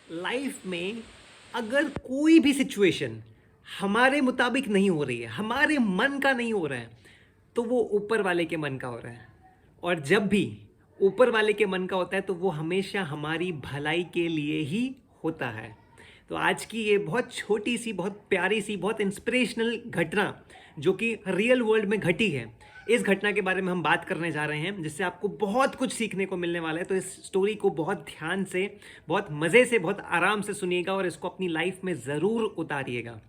Life में अगर कोई भी सिचुएशन हमारे मुताबिक नहीं हो रही है, हमारे मन का नहीं हो रहा है, तो वो ऊपर वाले के मन का हो रहा है। और जब भी ऊपर वाले के मन का होता है तो वो हमेशा हमारी भलाई के लिए ही होता है। तो आज की ये बहुत छोटी सी, बहुत प्यारी सी, बहुत इंस्पिरेशनल घटना जो कि रियल वर्ल्ड में घटी है, इस घटना के बारे में हम बात करने जा रहे हैं, जिससे आपको बहुत कुछ सीखने को मिलने वाला है। तो इस स्टोरी को बहुत ध्यान से, बहुत मज़े से, बहुत आराम से सुनिएगा और इसको अपनी लाइफ में ज़रूर उतारिएगा।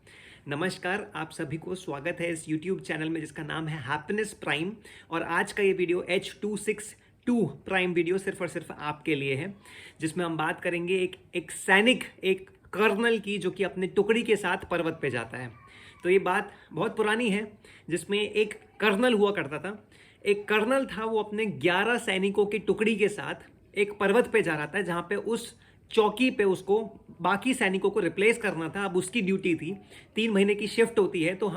नमस्कार, आप सभी को स्वागत है इस यूट्यूब चैनल में जिसका नाम है हैप्पीनेस प्राइम। और आज का ये वीडियो H262 प्राइम वीडियो सिर्फ और सिर्फ आपके लिए है, जिसमें हम बात करेंगे एक सैनिक, एक कर्नल की, जो कि अपने टुकड़ी के साथ पर्वत पे जाता है। तो ये बात बहुत पुरानी है, जिसमें एक कर्नल हुआ करता था। एक कर्नल था, वो अपने 11 सैनिकों की टुकड़ी के साथ एक पर्वत पे जा रहा था, जहाँ पे उस चौकी पे उसको बाकी सैनिकों को रिप्लेस करना था। अब उसकी ड्यूटी थी, 3 महीने की शिफ्ट होती है, तो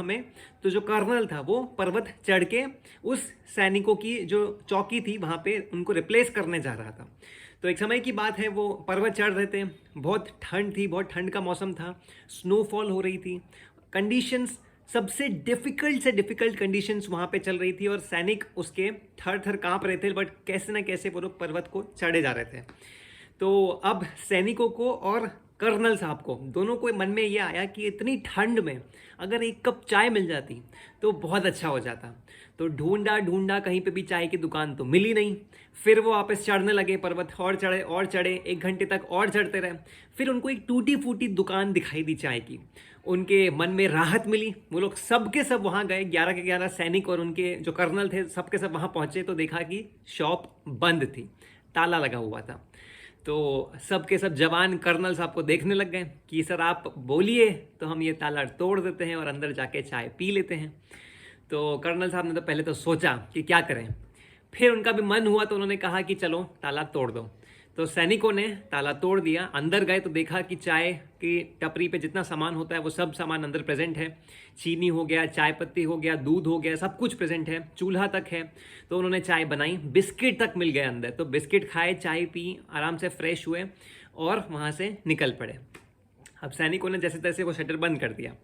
तो जो कर्नल था वो पर्वत चढ़ के उस सैनिकों की जो चौकी थी वहाँ पे उनको रिप्लेस करने जा रहा था। तो एक समय की बात है, वो पर्वत चढ़ रहे थे, बहुत ठंड थी, बहुत ठंड का मौसम था, स्नोफॉल हो रही थी, कंडीशंस सबसे डिफिकल्ट से डिफिकल्ट कंडीशंस वहाँ पे चल रही थी और सैनिक उसके थर थर काँप रहे थे, बट कैसे ना कैसे वो लोग पर्वत को चढ़े जा रहे थे। तो अब सैनिकों को और कर्नल साहब को दोनों को मन में ये आया कि इतनी ठंड में अगर एक कप चाय मिल जाती तो बहुत अच्छा हो जाता। तो ढूंढा ढूंढा, कहीं पे भी चाय की दुकान तो मिली नहीं। फिर वो वापस चढ़ने लगे पर्वत, और चढ़े 1 घंटे तक और चढ़ते रहे। फिर उनको एक टूटी फूटी दुकान दिखाई दी चाय की, उनके मन में राहत मिली। वो लोग सब के सब वहाँ गए, 11 के 11 सैनिक और उनके जो कर्नल थे, सब के सब वहाँ पहुँचे तो देखा कि शॉप बंद थी, ताला लगा हुआ था। तो सब के सब जवान कर्नल साहब को देखने लग गए कि सर आप बोलिए तो हम ये ताला तोड़ देते हैं और अंदर जाके चाय पी लेते हैं। तो कर्नल साहब ने तो पहले तो सोचा कि क्या करें, फिर उनका भी मन हुआ तो उन्होंने कहा कि चलो ताला तोड़ दो। तो सैनिकों ने ताला तोड़ दिया, अंदर गए तो देखा कि चाय की टपरी पे जितना सामान होता है वो सब सामान अंदर प्रेजेंट है। चीनी हो गया, चाय पत्ती हो गया, दूध हो गया, सब कुछ प्रेजेंट है, चूल्हा तक है। तो उन्होंने चाय बनाई, बिस्किट तक मिल गए अंदर। तो बिस्किट खाए, चाय पी, आराम से फ्रेश हुए और वहाँ से निकल पड़े। अब सैनिकों ने जैसे तैसे वो शटर बंद कर दिया।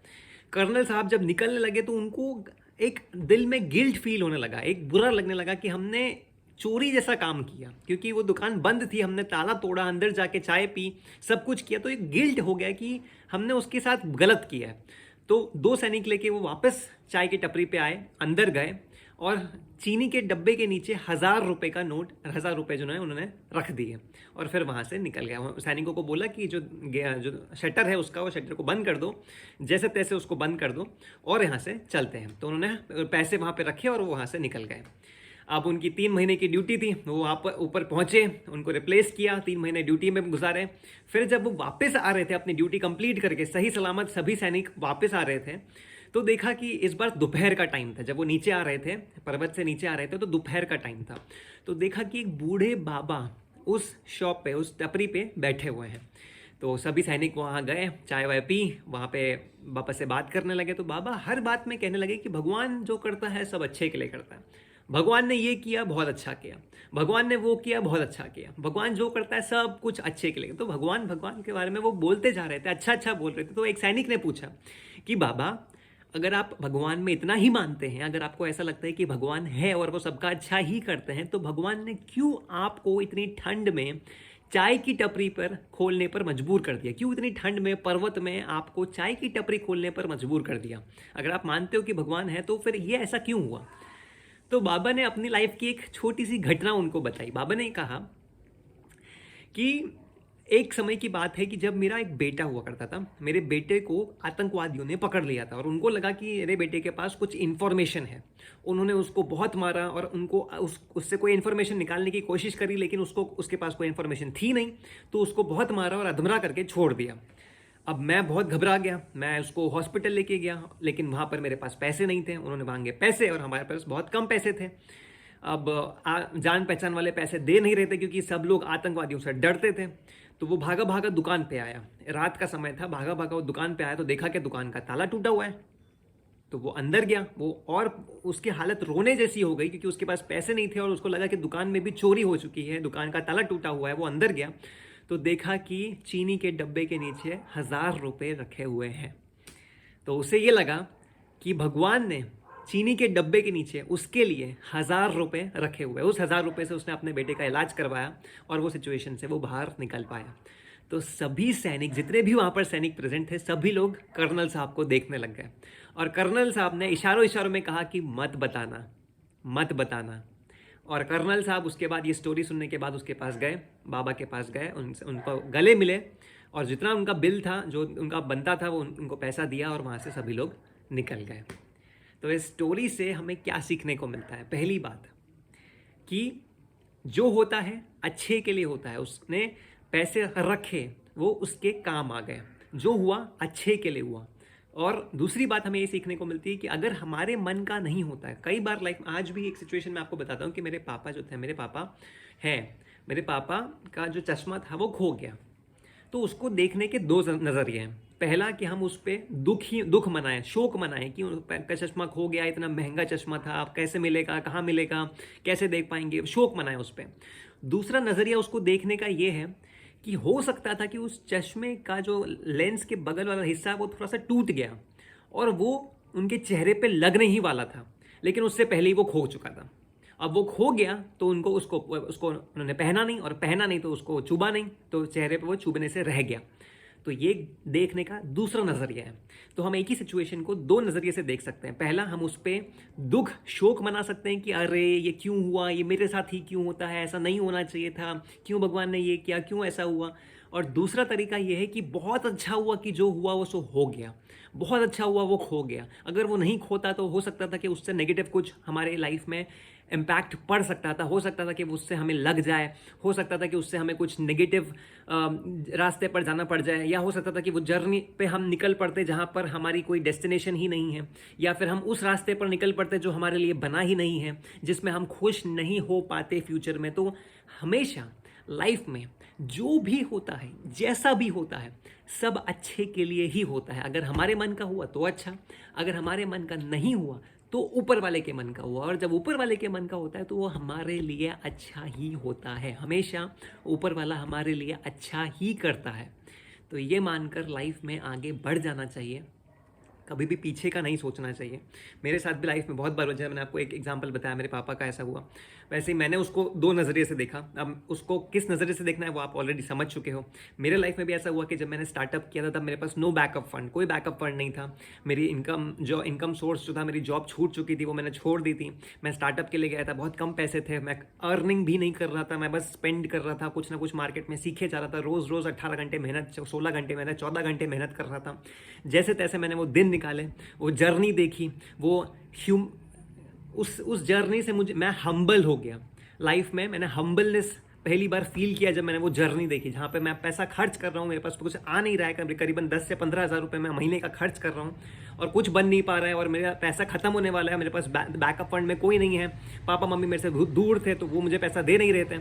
कर्नल साहब जब निकलने लगे तो उनको एक दिल में गिल्ट फील होने लगा, एक बुरा लगने लगा कि हमने चोरी जैसा काम किया, क्योंकि वो दुकान बंद थी, हमने ताला तोड़ा, अंदर जाके चाय पी, सब कुछ किया, तो एक गिल्ट हो गया कि हमने उसके साथ गलत किया है। तो 2 सैनिक लेके वो वापस चाय की टपरी पे आए, अंदर गए और चीनी के डब्बे के नीचे 1,000 रुपये का नोट, 1,000 रुपये जो है उन्होंने रख दिए और फिर वहाँ से निकल गया। सैनिकों को बोला कि जो शटर है उसका, वो शटर को बंद कर दो, जैसे तैसे उसको बंद कर दो और यहाँ से चलते हैं। तो उन्होंने पैसे वहाँ पे रखे और वो वहाँ से निकल गए। अब उनकी 3 महीने की ड्यूटी थी, वो वहाँ पर ऊपर पहुँचे, उनको रिप्लेस किया, 3 महीने ड्यूटी में गुजारे। फिर जब वो वापस आ रहे थे अपनी ड्यूटी कंप्लीट करके, सही सलामत सभी सैनिक वापस आ रहे थे, तो देखा कि इस बार दोपहर का टाइम था। जब वो नीचे आ रहे थे, पर्वत से नीचे आ रहे थे, तो दोपहर का टाइम था। तो देखा कि एक बूढ़े बाबा उस शॉप पे, उस टपरी पे बैठे हुए हैं। तो सभी सैनिक वहाँ गए, चाय वाय पी, वहाँ पे बाबा से बात करने लगे। तो बाबा हर बात में कहने लगे कि भगवान जो करता है सब अच्छे के लिए करता है, भगवान ने ये किया बहुत अच्छा किया, भगवान ने वो किया बहुत अच्छा किया, भगवान जो करता है सब कुछ अच्छे के लिए। तो भगवान भगवान के बारे में वो बोलते जा रहे थे, अच्छा अच्छा बोल रहे थे। तो एक सैनिक ने पूछा कि बाबा, अगर आप भगवान में इतना ही मानते हैं, अगर आपको ऐसा लगता है कि भगवान है और वो सबका अच्छा ही करते हैं, तो भगवान ने क्यों आपको इतनी ठंड में चाय की टपरी पर खोलने पर मजबूर कर दिया? क्यों इतनी ठंड में पर्वत में आपको चाय की टपरी खोलने पर मजबूर कर दिया? अगर आप मानते हो कि भगवान है तो फिर ये ऐसा क्यों हुआ? तो बाबा ने अपनी लाइफ की एक छोटी सी घटना उनको बताई। बाबा ने कहा कि एक समय की बात है कि जब मेरा एक बेटा हुआ करता था, मेरे बेटे को आतंकवादियों ने पकड़ लिया था और उनको लगा कि मेरे बेटे के पास कुछ इन्फॉर्मेशन है। उन्होंने उसको बहुत मारा और उनको उससे कोई इन्फॉर्मेशन निकालने की कोशिश करी, लेकिन उसके पास कोई इन्फॉर्मेशन थी नहीं, तो उसको बहुत मारा और अधमरा करके छोड़ दिया। अब मैं बहुत घबरा गया, मैं उसको हॉस्पिटल लेके गया, लेकिन वहाँ पर मेरे पास पैसे नहीं थे। उन्होंने मांगे पैसे और हमारे पास बहुत कम पैसे थे। अब जान पहचान वाले पैसे दे नहीं रहे थे, क्योंकि सब लोग आतंकवादियों से डरते थे। तो वो भागा भागा दुकान पे आया, रात का समय था, भागा भागा वो दुकान पे आया तो देखा कि दुकान का ताला टूटा हुआ है। तो वो अंदर गया, वो और उसकी हालत रोने जैसी हो गई, क्योंकि उसके पास पैसे नहीं थे और उसको लगा कि दुकान में भी चोरी हो चुकी है, दुकान का ताला टूटा हुआ है। वो अंदर गया तो देखा कि चीनी के डब्बे के नीचे 1,000 रुपये रखे हुए हैं। तो उसे ये लगा कि भगवान ने चीनी के डब्बे के नीचे उसके लिए 1,000 रुपये रखे हुए। उस 1,000 रुपये से उसने अपने बेटे का इलाज करवाया और वो सिचुएशन से वो बाहर निकल पाया। तो सभी सैनिक, जितने भी वहाँ पर सैनिक प्रेजेंट थे, सभी लोग कर्नल साहब को देखने लग गए और कर्नल साहब ने इशारों इशारों में कहा कि मत बताना, मत बताना। और कर्नल साहब उसके बाद ये स्टोरी सुनने के बाद उसके पास गए, बाबा के पास गए, उनको गले मिले और जितना उनका बिल था, जो उनका बनता था, वो उनको पैसा दिया और वहाँ से सभी लोग निकल गए। तो इस स्टोरी से हमें क्या सीखने को मिलता है? पहली बात कि जो होता है अच्छे के लिए होता है। उसने पैसे रखे, वो उसके काम आ गए, जो हुआ अच्छे के लिए हुआ। और दूसरी बात हमें ये सीखने को मिलती है कि अगर हमारे मन का नहीं होता है, कई बार लाइफ में, आज भी एक सिचुएशन में आपको बताता हूँ कि मेरे पापा जो थे, मेरे पापा का जो चश्मा था वो खो गया। तो उसको देखने के दो नज़रिए हैं। पहला कि हम उस पर दुख मनाएं, शोक मनाएं कि उनका चश्मा खो गया, इतना महंगा चश्मा था, अब कैसे मिलेगा, कहाँ मिलेगा, कैसे देख पाएंगे, शोक मनाएं उस पर। दूसरा नज़रिया उसको देखने का ये है कि हो सकता था कि उस चश्मे का जो लेंस के बगल वाला हिस्सा है वो थोड़ा सा टूट गया और वो उनके चेहरे पे लगने ही वाला था, लेकिन उससे पहले ही वो खो चुका था। अब वो खो गया तो उसको उन्होंने पहना नहीं, और पहना नहीं तो उसको चुभा नहीं, तो चेहरे पे वो चुभने से रह गया। तो ये देखने का दूसरा नज़रिया है। तो हम एक ही सिचुएशन को दो नज़रिए से देख सकते हैं। पहला, हम उस पर दुख, शोक मना सकते हैं कि अरे ये क्यों हुआ, ये मेरे साथ ही क्यों होता है, ऐसा नहीं होना चाहिए था, क्यों भगवान ने ये किया, क्यों ऐसा हुआ। और दूसरा तरीका ये है कि बहुत अच्छा हुआ कि जो हुआ वो सो हो गया, बहुत अच्छा हुआ वो खो गया। अगर वो नहीं खोता तो हो सकता था कि उससे नेगेटिव कुछ हमारे लाइफ में इम्पैक्ट पड़ सकता था, हो सकता था कि उससे हमें लग जाए, हो सकता था कि उससे हमें कुछ नेगेटिव रास्ते पर जाना पड़ जाए, या हो सकता था कि वो जर्नी पे हम निकल पड़ते जहाँ पर हमारी कोई डेस्टिनेशन ही नहीं है, या फिर हम उस रास्ते पर निकल पड़ते जो हमारे लिए बना ही नहीं है, जिसमें हम खुश नहीं हो पाते फ्यूचर में। तो हमेशा लाइफ में जो भी होता है, जैसा भी होता है, सब अच्छे के लिए ही होता है। अगर हमारे मन का हुआ तो अच्छा, अगर हमारे मन का नहीं हुआ तो ऊपर वाले के मन का हुआ। और जब ऊपर वाले के मन का होता है तो वो हमारे लिए अच्छा ही होता है। हमेशा ऊपर वाला हमारे लिए अच्छा ही करता है। तो ये मानकर लाइफ में आगे बढ़ जाना चाहिए, कभी भी पीछे का नहीं सोचना चाहिए। मेरे साथ भी लाइफ में बहुत बार हो जाए। मैंने आपको एक एग्जांपल बताया, मेरे पापा का ऐसा हुआ। वैसे ही मैंने उसको दो नज़रिए से देखा। अब उसको किस नज़रिए से देखना है वो आप ऑलरेडी समझ चुके हो। मेरे लाइफ में भी ऐसा हुआ कि जब मैंने स्टार्टअप किया था तब मेरे पास नो बैकअप फंड, कोई बैकअप फंड नहीं था। मेरी इनकम सोर्स जो था, मेरी जॉब छूट चुकी थी, वो मैंने छोड़ दी थी। मैं स्टार्टअप के लिए गया था, बहुत कम पैसे थे, मैं अर्निंग भी नहीं कर रहा था, मैं बस स्पेंड कर रहा था, कुछ ना कुछ मार्केट में सीखे जा रहा था। रोज़ रोज़ 18 घंटे मेहनत, 16 घंटे मेहनत, 14 घंटे मेहनत कर रहा था। जैसे तैसे मैंने वो दिन निकाले, वो जर्नी देखी, वो उस जर्नी से मैं हम्बल हो गया। लाइफ में मैंने हम्बलनेस पहली बार फील किया जब मैंने वो जर्नी देखी, जहाँ पे मैं पैसा खर्च कर रहा हूँ, मेरे पास कुछ आ नहीं रहा है, करीबन 10 से 15 हज़ार रुपये मैं महीने का खर्च कर रहा हूँ और कुछ बन नहीं पा रहा है और मेरा पैसा खत्म होने वाला है। मेरे पास बैकअप फंड में कोई नहीं है, पापा मम्मी मेरे से दूर थे तो वो मुझे पैसा दे नहीं रहे थे।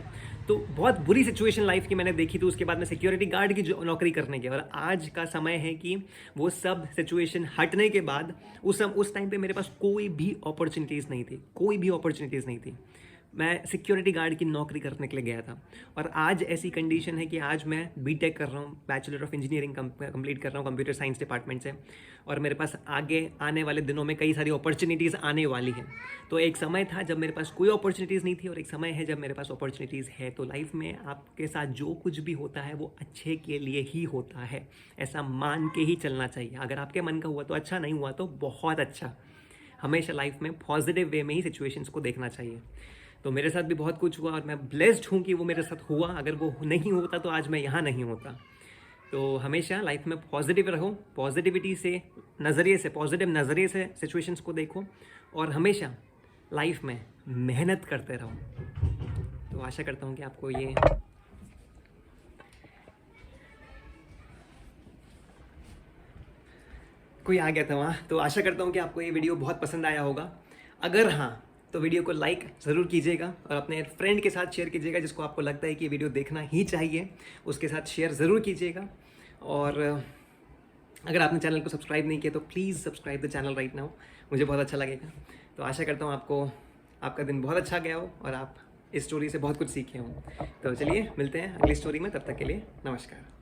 तो बहुत बुरी सिचुएशन लाइफ की मैंने देखी। तो उसके बाद मैं सिक्योरिटी गार्ड की नौकरी करने गया और आज का समय है कि वो सब सिचुएशन हटने के बाद उस टाइम पे मेरे पास कोई भी अपॉर्चुनिटीज़ नहीं थी, कोई भी अपॉर्चुनिटीज़ नहीं थी। मैं सिक्योरिटी गार्ड की नौकरी करने के लिए गया था और आज ऐसी कंडीशन है कि आज मैं बीटेक कर रहा हूँ, बैचलर ऑफ इंजीनियरिंग कंप्लीट कर रहा हूँ कंप्यूटर साइंस डिपार्टमेंट से, और मेरे पास आगे आने वाले दिनों में कई सारी अपॉर्चुनिटीज़ आने वाली हैं। तो एक समय था जब मेरे पास कोई अपॉर्चुनिटीज़ नहीं थी और एक समय है जब मेरे पास अपॉर्चुनिटीज़ है। तो लाइफ में आपके साथ जो कुछ भी होता है वो अच्छे के लिए ही होता है, ऐसा मान के ही चलना चाहिए। अगर आपके मन का हुआ तो अच्छा, नहीं हुआ तो बहुत अच्छा। हमेशा लाइफ में पॉजिटिव वे में ही सिचुएशंस को देखना चाहिए। तो मेरे साथ भी बहुत कुछ हुआ और मैं ब्लेस्ड हूँ कि वो मेरे साथ हुआ। अगर वो नहीं होता तो आज मैं यहाँ नहीं होता। तो हमेशा लाइफ में पॉजिटिव रहो, पॉजिटिविटी से नज़रिए से, पॉजिटिव नज़रिए से सिचुएशंस को देखो और हमेशा लाइफ में मेहनत करते रहो। तो आशा करता हूँ कि आपको ये कोई आ गया था वहाँ। तो आशा करता हूँ कि आपको ये वीडियो बहुत पसंद आया होगा। अगर हाँ तो वीडियो को लाइक ज़रूर कीजिएगा और अपने फ्रेंड के साथ शेयर कीजिएगा, जिसको आपको लगता है कि ये वीडियो देखना ही चाहिए, उसके साथ शेयर ज़रूर कीजिएगा। और अगर आपने चैनल को सब्सक्राइब नहीं किया तो please subscribe the channel right now, मुझे बहुत अच्छा लगेगा। तो आशा करता हूँ आपका दिन बहुत अच्छा गया हो और आप इस स्टोरी से बहुत कुछ सीखे हूँ। तो चलिए मिलते हैं अगली स्टोरी में, तब तक के लिए नमस्कार।